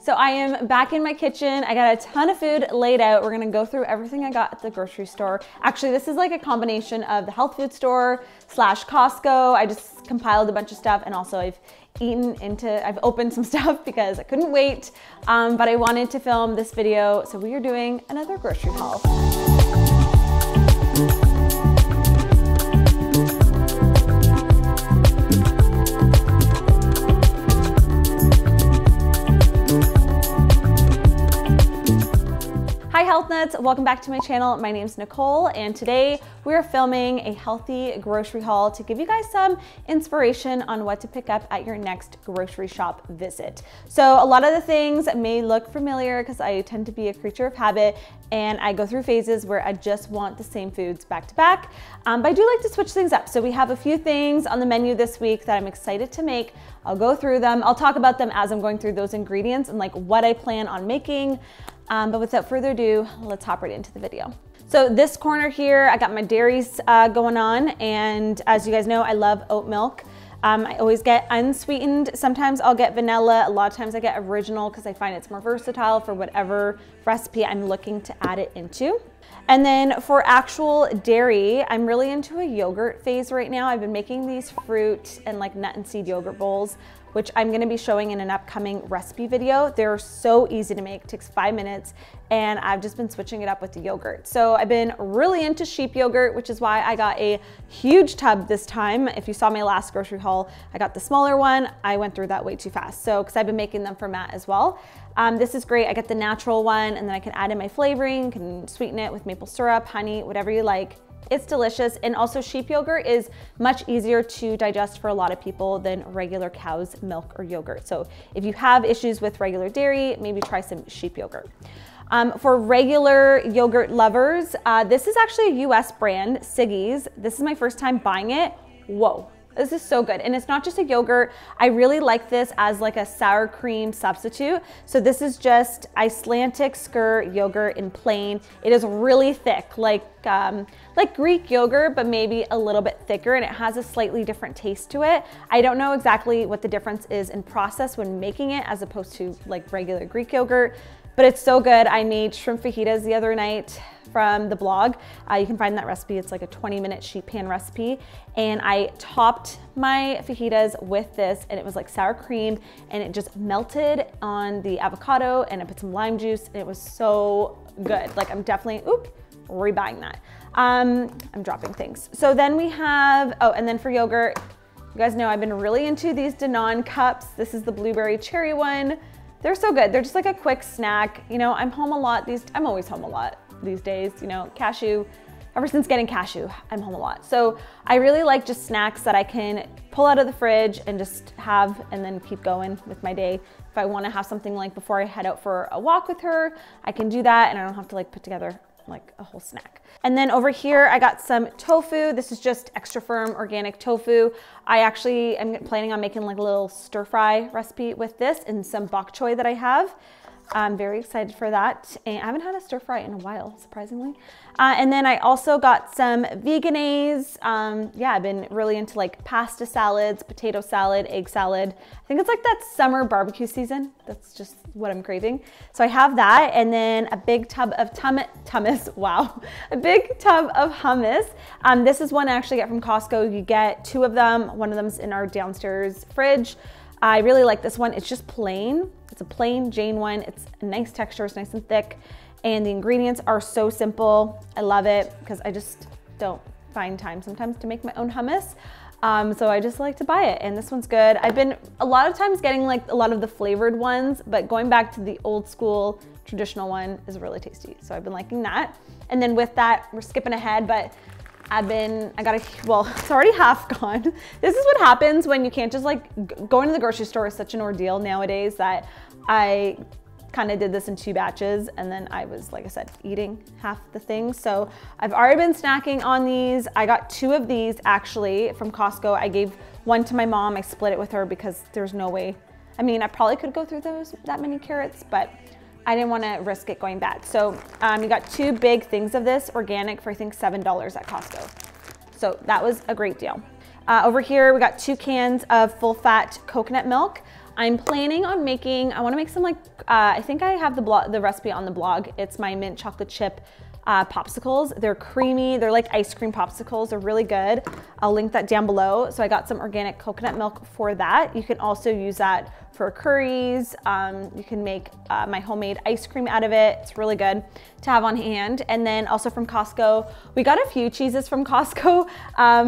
So I am back in my kitchen. I got a ton of food laid out. We're gonna go through everything I got at the grocery store. Actually, this is like a combination of the health food store / Costco. I just compiled a bunch of stuff, and also I've opened some stuff because I couldn't wait, but I wanted to film this video. So we are doing another grocery haul. Hi HealthNuts, welcome back to my channel. My name is Nicole, and today we are filming a healthy grocery haul to give you guys some inspiration on what to pick up at your next grocery shop visit. So a lot of the things may look familiar because I tend to be a creature of habit and I go through phases where I just want the same foods back to back, but I do like to switch things up. So we have a few things on the menu this week that I'm excited to make. I'll go through them. I'll talk about them as I'm going through those ingredients and like what I plan on making. But without further ado, let's hop right into the video. So this corner here, I got my dairies going on, and as you guys know, I love oat milk. I always get unsweetened. Sometimes I'll get vanilla. A lot of times I get original because I find it's more versatile for whatever recipe I'm looking to add it into. And then for actual dairy, I'm really into a yogurt phase right now. I've been making these fruit and like nut and seed yogurt bowls, which I'm gonna be showing in an upcoming recipe video. They're so easy to make, takes 5 minutes, and I've just been switching it up with the yogurt. So I've been really into sheep yogurt, which is why I got a huge tub this time. If you saw my last grocery haul, I got the smaller one. I went through that way too fast. So, because I've been making them for Matt as well. This is great. I get the natural one, and then I can add in my flavoring, can sweeten it with maple syrup, honey, whatever you like. It's delicious, and also sheep yogurt is much easier to digest for a lot of people than regular cow's milk or yogurt. So if you have issues with regular dairy, maybe try some sheep yogurt. For regular yogurt lovers, this is actually a US brand, Siggi's. This is my first time buying it. Whoa. This is so good. And it's not just a yogurt. I really like this as like a sour cream substitute. So this is just Icelandic skyr yogurt in plain. It is really thick, like Greek yogurt, but maybe a little bit thicker, and it has a slightly different taste to it. I don't know exactly what the difference is in process when making it as opposed to like regular Greek yogurt, but it's so good. I made shrimp fajitas the other night from the blog. You can find that recipe. It's like a 20-minute sheet pan recipe. And I topped my fajitas with this, and it was like sour cream, and it just melted on the avocado, and I put some lime juice, and it was so good. Like I'm definitely, rebuying that. I'm dropping things. So then we have, and then for yogurt, you guys know I've been really into these Danone cups. This is the blueberry cherry one. They're so good. They're just like a quick snack. You know, I'm home a lot. I'm always home a lot these days, you know, cashew. Ever since getting cashew, I'm home a lot. So I really like just snacks that I can pull out of the fridge and just have and then keep going with my day. If I want to have something like before I head out for a walk with her, I can do that and I don't have to like put together like a whole snack. And then over here, I got some tofu. This is just extra firm organic tofu. I actually am planning on making like a little stir fry recipe with this and some bok choy that I have. I'm very excited for that. And I haven't had a stir fry in a while, surprisingly. And then I also got some veganese. Yeah, I've been really into like pasta salads, potato salad, egg salad. I think it's like that summer barbecue season. That's just what I'm craving. So I have that, and then a big tub of hummus. Wow, a big tub of hummus. This is one I actually get from Costco. You get 2 of them. One of them's in our downstairs fridge. I really like this one. It's just plain. It's a plain Jane one. It's a nice texture. It's nice and thick. And the ingredients are so simple. I love it because I just don't find time sometimes to make my own hummus. So I just like to buy it, and this one's good. I've been a lot of times getting like a lot of the flavored ones, but going back to the old school traditional one is really tasty. So I've been liking that. And then with that, we're skipping ahead, but it's already half gone. This is what happens when you can't just like, going to the grocery store is such an ordeal nowadays that I kind of did this in 2 batches, and then I was, like I said, eating half the things. So I've already been snacking on these. I got 2 of these actually from Costco. I gave one to my mom. I split it with her because there's no way. I mean, I probably could go through that many carrots, but I didn't want to risk it going bad. So you got 2 big things of this, organic, for I think $7 at Costco. So that was a great deal. Over here, we got 2 cans of full fat coconut milk. I'm planning on making, I wanna make some like, I think I have the recipe on the blog. It's my mint chocolate chip popsicles. They're creamy, they're like ice cream popsicles. They're really good. I'll link that down below. So I got some organic coconut milk for that. You can also use that for curries. You can make my homemade ice cream out of it. It's really good to have on hand. And then also from Costco, we got a few cheeses from Costco,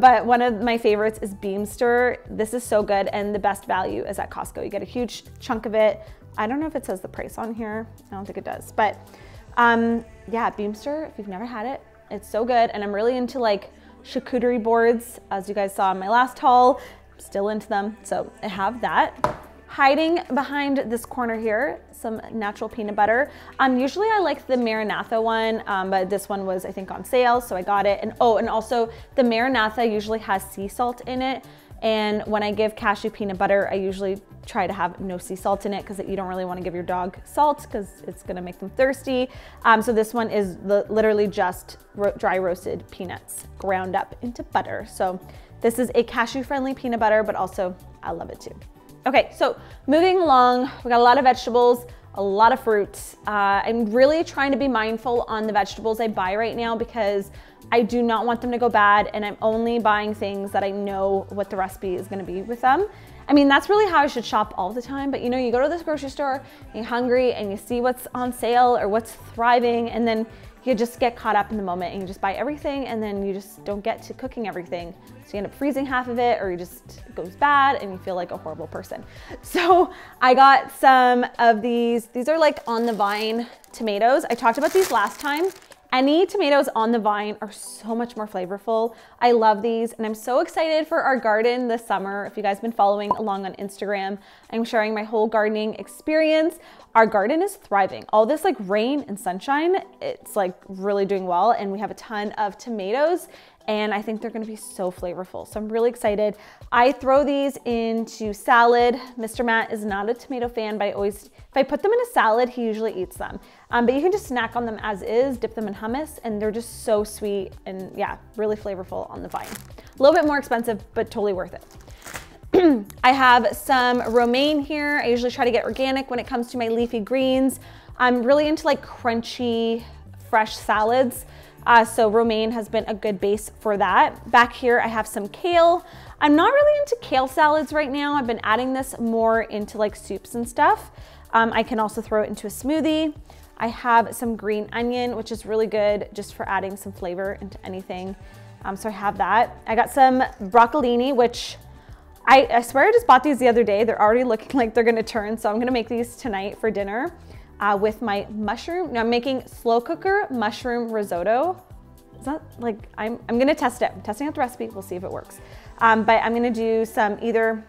but one of my favorites is Beamster. This is so good, and the best value is at Costco. You get a huge chunk of it. I don't know if it says the price on here. I don't think it does, but yeah, Beamster, if you've never had it, it's so good. And I'm really into like charcuterie boards, as you guys saw in my last haul. I'm still into them, so I have that. Hiding behind this corner here, some natural peanut butter. Usually I like the Maranatha one, but this one was, I think, on sale, so I got it. And oh, and also the Maranatha usually has sea salt in it. And when I give cashew peanut butter, I usually try to have no sea salt in it because you don't really want to give your dog salt because it's going to make them thirsty. So this one is literally just dry roasted peanuts ground up into butter. So this is a cashew friendly peanut butter, but also I love it too. Okay, so moving along, we got a lot of vegetables, a lot of fruits. I'm really trying to be mindful on the vegetables I buy right now because I do not want them to go bad, and I'm only buying things that I know what the recipe is gonna be with them. I mean, that's really how I should shop all the time, but you know, you go to this grocery store, and you're hungry, and you see what's on sale or what's thriving, and then you just get caught up in the moment, and you just buy everything, and then you just don't get to cooking everything. So you end up freezing half of it, or it goes bad, and you feel like a horrible person. So I got some of these. These are like on the vine tomatoes. I talked about these last time. Any tomatoes on the vine are so much more flavorful. I love these, and I'm so excited for our garden this summer. If you guys have been following along on Instagram, I'm sharing my whole gardening experience. Our garden is thriving. All this like rain and sunshine, it's like really doing well, and we have a ton of tomatoes, and I think they're gonna be so flavorful. So I'm really excited. I throw these into salad. Mr. Matt is not a tomato fan, but if I put them in a salad, he usually eats them. But you can just snack on them as is, dip them in hummus, and they're just so sweet and yeah, really flavorful on the vine. A little bit more expensive, but totally worth it. I have some romaine here. I usually try to get organic when it comes to my leafy greens. I'm really into like crunchy, fresh salads. So romaine has been a good base for that. Back here, I have some kale. I'm not really into kale salads right now. I've been adding this more into like soups and stuff. I can also throw it into a smoothie. I have some green onion, which is really good just for adding some flavor into anything. So I have that. I got some broccolini, which I swear I just bought these the other day. They're already looking like they're gonna turn. So I'm gonna make these tonight for dinner with my mushroom. Now I'm making slow cooker mushroom risotto. Is that like, I'm gonna test it. I'm testing out the recipe. We'll see if it works. But I'm gonna do some either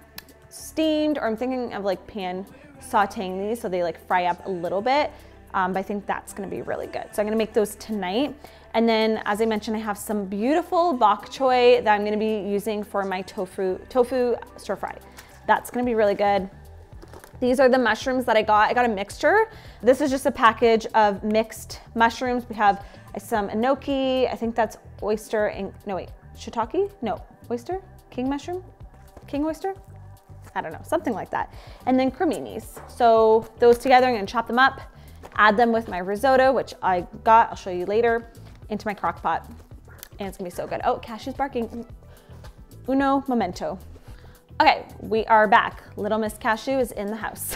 steamed, or I'm thinking of like pan sauteing these so they like fry up a little bit. But I think that's gonna be really good. So I'm gonna make those tonight. And then, as I mentioned, I have some beautiful bok choy that I'm gonna be using for my tofu stir fry. That's gonna be really good. These are the mushrooms that I got. I got a mixture. This is just a package of mixed mushrooms. We have some enoki, I think that's oyster, and no wait, shiitake? No, oyster? King mushroom? King oyster? I don't know, something like that. And then creminis. So those together, I'm gonna chop them up, add them with my risotto, which I got, I'll show you later, into my crock pot. And it's gonna be so good. Oh, Cashew's barking. Uno momento. Okay, we are back. Little Miss Cashew is in the house.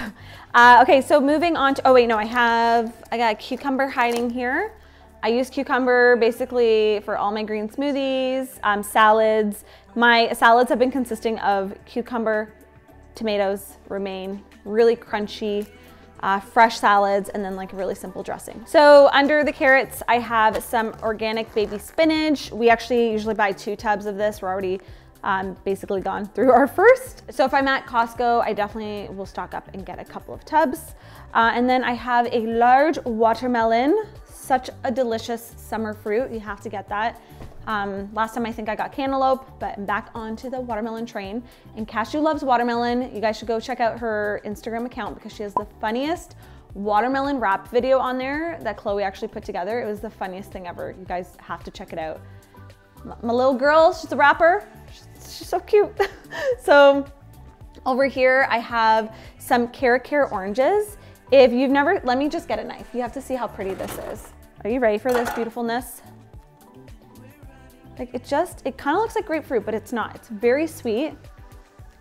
Okay, so moving on to, oh wait, no, I got cucumber hiding here. I use cucumber basically for all my green smoothies, salads. My salads have been consisting of cucumber, tomatoes, romaine, really crunchy, fresh salads, and then like a really simple dressing. So under the carrots, I have some organic baby spinach. We actually usually buy 2 tubs of this. We're already basically gone through our first. So if I'm at Costco, I definitely will stock up and get a couple of tubs. And then I have a large watermelon, such a delicious summer fruit. You have to get that. Last time I think I got cantaloupe, but I'm back onto the watermelon train. And Cashew loves watermelon. You guys should go check out her Instagram account because she has the funniest watermelon wrap video on there that Chloe actually put together. It was the funniest thing ever. You guys have to check it out. My little girl, she's a rapper. She's so cute. So Over here, I have some Cara oranges. If you've never, let me just get a knife. You have to see how pretty this is. Are you ready for this beautifulness? Like it kind of looks like grapefruit, but it's not. It's very sweet.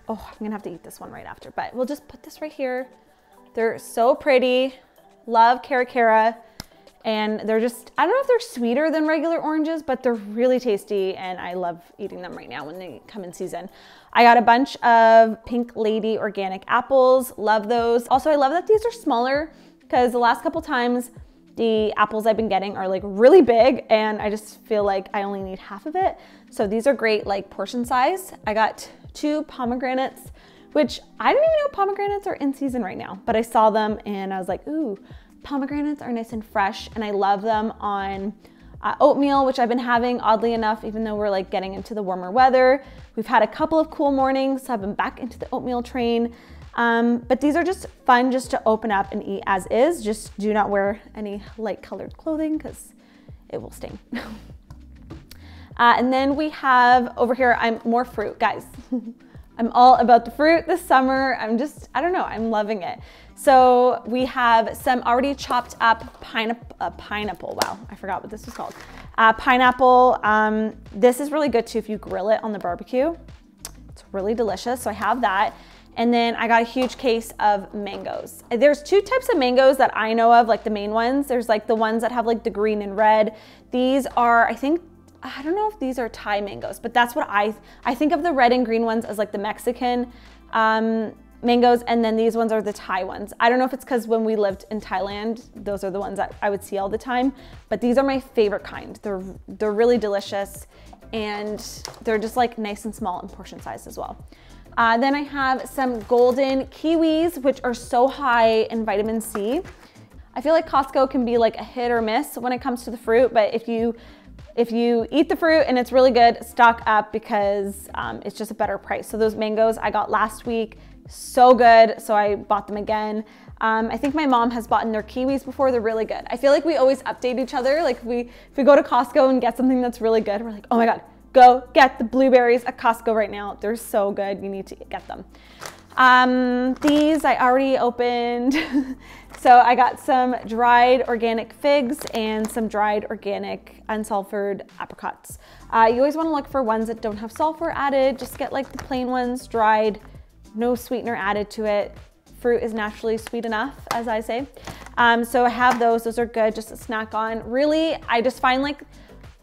Oh, I'm gonna have to eat this one right after, but we'll just put this right here. They're so pretty. Love Cara. And they're just, I don't know if they're sweeter than regular oranges, but they're really tasty and I love eating them right now when they come in season. I got a bunch of Pink Lady organic apples. Love those. Also, I love that these are smaller because the last couple times the apples I've been getting are like really big and I just feel like I only need half of it. So these are great like portion size. I got 2 pomegranates, which I didn't even know pomegranates are in season right now, but I saw them and I was like, ooh, pomegranates are nice and fresh and I love them on oatmeal, which I've been having oddly enough, even though we're like getting into the warmer weather. We've had a couple of cool mornings, so I've been back into the oatmeal train. But these are just fun just to open up and eat as is. Just do not wear any light colored clothing because it will sting. And then we have over here, more fruit, guys. I'm all about the fruit this summer. I don't know, I'm loving it. So we have some already chopped up pineapple. Wow, I forgot what this was called. Pineapple. This is really good too if you grill it on the barbecue. It's really delicious, so I have that. And then I got a huge case of mangoes. There's 2 types of mangoes that I know of, like the main ones. There's like the ones that have like the green and red. These are, I don't know if these are Thai mangoes, but that's what I think of the red and green ones as like the Mexican mangoes, and then these ones are the Thai ones. I don't know if it's because when we lived in Thailand, those are the ones that I would see all the time, but these are my favorite kind. They're really delicious and they're just like nice and small in portion size as well. Then I have some golden kiwis, which are so high in vitamin C. I feel like Costco can be like a hit or miss when it comes to the fruit, but if you eat the fruit and it's really good, stock up because it's just a better price. So those mangoes I got last week, so good, so I bought them again. I think my mom has bought in their kiwis before. They're really good. I feel like we always update each other. Like if we go to Costco and get something that's really good, we're like, oh my God, go get the blueberries at Costco right now. They're so good, you need to get them. These I already opened. So I got some dried organic figs and some dried organic unsulfured apricots. You always want to look for ones that don't have sulfur added. Just get like the plain ones, dried, no sweetener added to it. Fruit is naturally sweet enough, as I say. So I have those are good just to snack on. Really, I just find like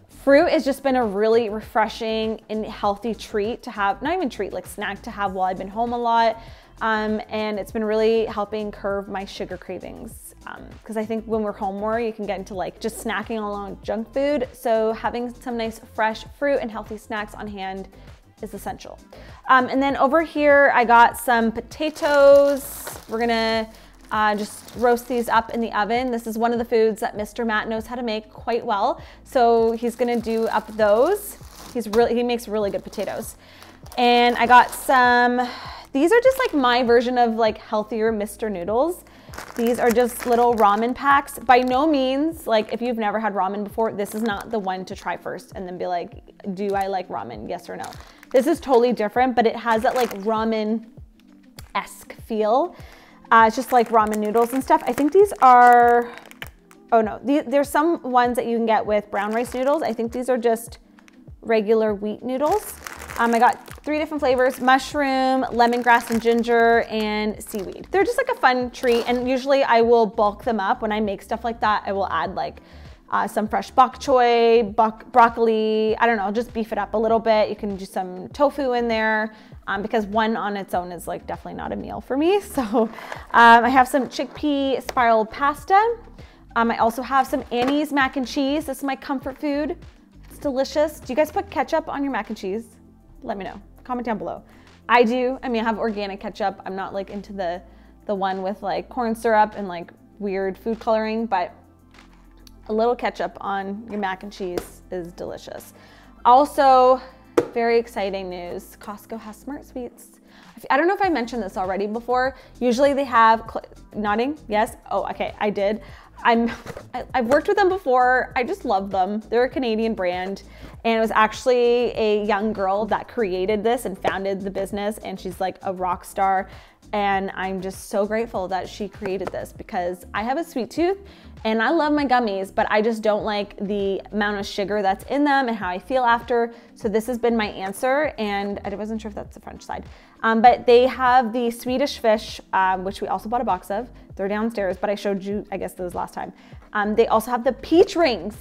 fruit has just been a really refreshing and healthy treat to have, not even treat, like snack to have while I've been home a lot. And it's been really helping curb my sugar cravings. Because I think when we're home more, you can get into like just snacking along junk food. So having some nice fresh fruit and healthy snacks on hand is essential. And then over here, I got some potatoes. We're gonna just roast these up in the oven. This is one of the foods that Mr. Matt knows how to make quite well. So he's gonna do up those. He makes really good potatoes. And I got some, these are just like my version of like healthier Mr. Noodles. These are just little ramen packs. By no means, like if you've never had ramen before, this is not the one to try first and then be like, do I like ramen? Yes or no. This is totally different, but it has that like ramen-esque feel. It's just like ramen noodles and stuff. I think these are, oh no, there's some ones that you can get with brown rice noodles. I think these are just regular wheat noodles. I got 3 different flavors: mushroom, lemongrass and ginger, and seaweed. They're just like a fun treat, and usually I will bulk them up. When I make stuff like that, I will add like some fresh bok choy, broccoli, I don't know, just beef it up a little bit. You can do some tofu in there because one on its own is like definitely not a meal for me. So I have some chickpea spiral pasta. I also have some Annie's mac and cheese. This is my comfort food. It's delicious. Do you guys put ketchup on your mac and cheese? Let me know, comment down below. I do. I mean, I have organic ketchup. I'm not like into the one with like corn syrup and like weird food coloring, but a little ketchup on your mac and cheese is delicious. Also, very exciting news. Costco has Smart Sweets. I don't know if I mentioned this already before. Usually they have, nodding, yes? Oh, okay, I did. I've worked with them before. I just love them. They're a Canadian brand, and it was actually a young girl that created this and founded the business, and she's like a rock star. And I'm just so grateful that she created this because I have a sweet tooth and I love my gummies, but I just don't like the amount of sugar that's in them and how I feel after. So this has been my answer, and I wasn't sure if that's the French side. But they have the Swedish fish, which we also bought a box of. They're downstairs, but I showed you, I guess, those last time. They also have the peach rings.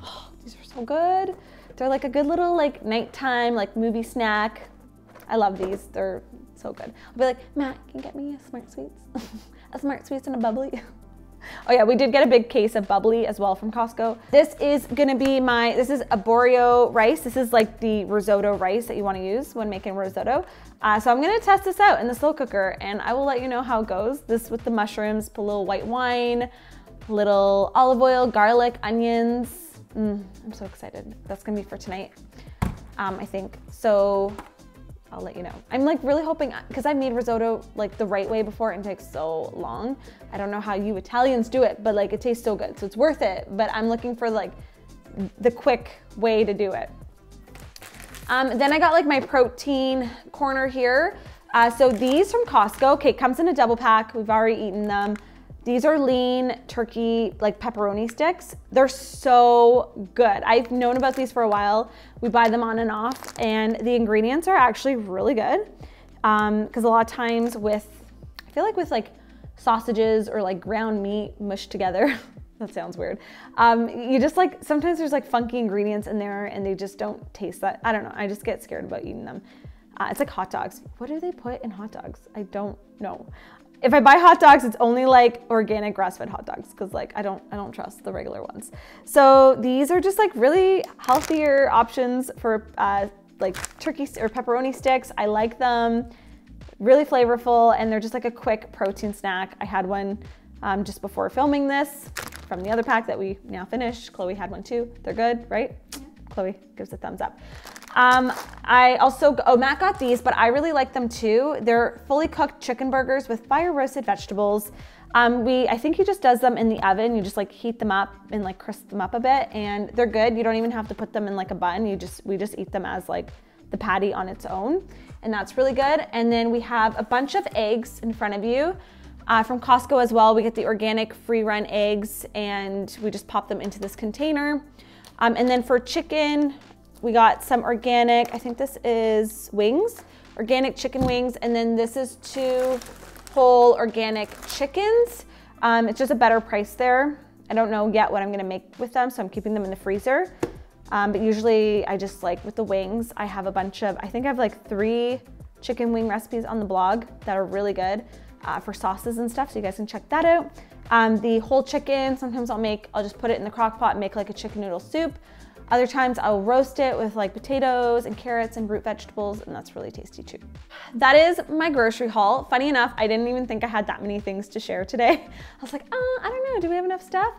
Oh, these are so good. They're like a good little like nighttime like movie snack. I love these. They're so good. I'll be like, Matt, can you get me a Smart Sweets? A Smart Sweets and a bubbly. Oh yeah, we did get a big case of bubbly as well from Costco. This is gonna be this is a Boreo rice. This is like the risotto rice that you wanna use when making risotto. So I'm gonna test this out in the slow cooker and I will let you know how it goes. This with the mushrooms, put a little white wine, a little olive oil, garlic, onions. I'm so excited. That's gonna be for tonight, I think. So I'll let you know. I'm like really hoping, because I've made risotto like the right way before and it takes so long. I don't know how you Italians do it, but like it tastes so good, so it's worth it. But I'm looking for like the quick way to do it. Then I got like my protein corner here. So these from Costco, okay, it comes in a double pack. We've already eaten them. These are lean turkey, like pepperoni sticks. They're so good. I've known about these for a while. We buy them on and off, and the ingredients are actually really good. Because a lot of times I feel like with like sausages or like ground meat mushed together, that sounds weird. You just like, sometimes there's like funky ingredients in there and they just don't taste that. I don't know, I just get scared about eating them. It's like hot dogs. What do they put in hot dogs? I don't know. If I buy hot dogs, it's only like organic grass-fed hot dogs because like I don't trust the regular ones. So these are just like really healthier options for like turkey or pepperoni sticks. I like them, really flavorful, and they're just like a quick protein snack. I had one just before filming this from the other pack that we now finished. Chloe had one too. They're good, right? Chloe gives a thumbs up. I also, Matt got these, but I really like them too. They're fully cooked chicken burgers with fire roasted vegetables. I think he just does them in the oven. You just like heat them up and like crisp them up a bit, and they're good. You don't even have to put them in like a bun. We just eat them as like the patty on its own, and that's really good. And then we have a bunch of eggs in front of you. From Costco as well. We get the organic free run eggs and we just pop them into this container. And then for chicken, we got some organic, I think this is wings, organic chicken wings. And then this is 2 whole organic chickens. It's just a better price there. I don't know yet what I'm gonna make with them, so I'm keeping them in the freezer. But usually I just like with the wings, I have a bunch of, I think I have like 3 chicken wing recipes on the blog that are really good for sauces and stuff, so you guys can check that out. The whole chicken, sometimes I'll just put it in the crock pot and make like a chicken noodle soup. Other times I'll roast it with like potatoes and carrots and root vegetables, and that's really tasty too. That is my grocery haul. Funny enough, I didn't even think I had that many things to share today. I was like, I don't know, do we have enough stuff?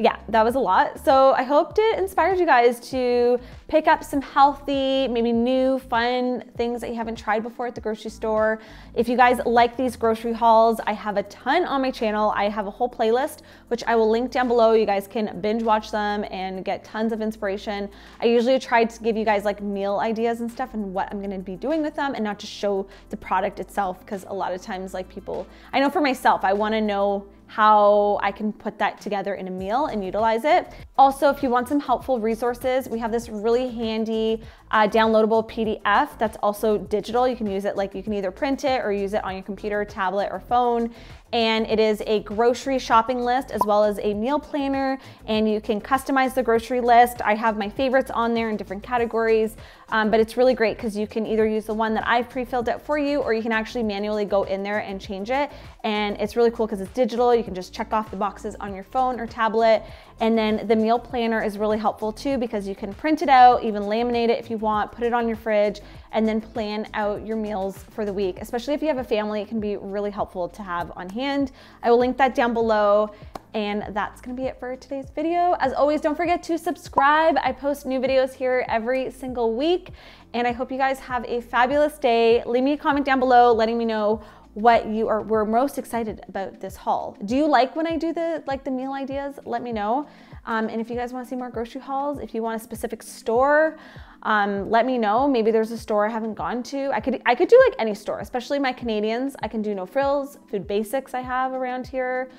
Yeah, that was a lot. So I hoped it inspired you guys to pick up some healthy, maybe new, fun things that you haven't tried before at the grocery store. If you guys like these grocery hauls, I have a ton on my channel. I have a whole playlist, which I will link down below. You guys can binge watch them and get tons of inspiration. I usually try to give you guys like meal ideas and stuff and what I'm gonna be doing with them and not just show the product itself, because a lot of times like people, I know for myself, I wanna know how I can put that together in a meal and utilize it. Also, if you want some helpful resources, we have this really handy downloadable PDF that's also digital. You can use it, like you can either print it or use it on your computer, tablet, or phone. And it is a grocery shopping list as well as a meal planner, and you can customize the grocery list. I have my favorites on there in different categories, but it's really great because you can either use the one that I've pre-filled out for you, or you can actually manually go in there and change it. And it's really cool because it's digital. You can just check off the boxes on your phone or tablet. And then the meal planner is really helpful too, because you can print it out, even laminate it if you want, put it on your fridge, and then plan out your meals for the week. Especially if you have a family, it can be really helpful to have on hand. I will link that down below. And that's gonna be it for today's video. As always, don't forget to subscribe. I post new videos here every single week, and I hope you guys have a fabulous day. Leave me a comment down below letting me know what you were most excited about this haul. Do you like when I do the meal ideas? Let me know. And if you guys want to see more grocery hauls, if you want a specific store, let me know. Maybe there's a store I haven't gone to. I could do like any store, especially my Canadians. I can do No Frills, Food Basics I have around here.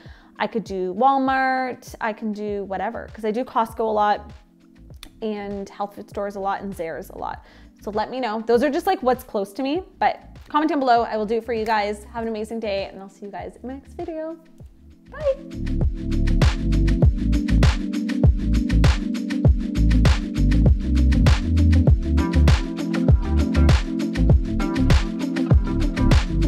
I could do Walmart. I can do whatever, because I do Costco a lot and health food stores a lot and Zehrs a lot. So let me know. Those are just like what's close to me, but comment down below. I will do it for you guys. Have an amazing day, and I'll see you guys in my next video. Bye.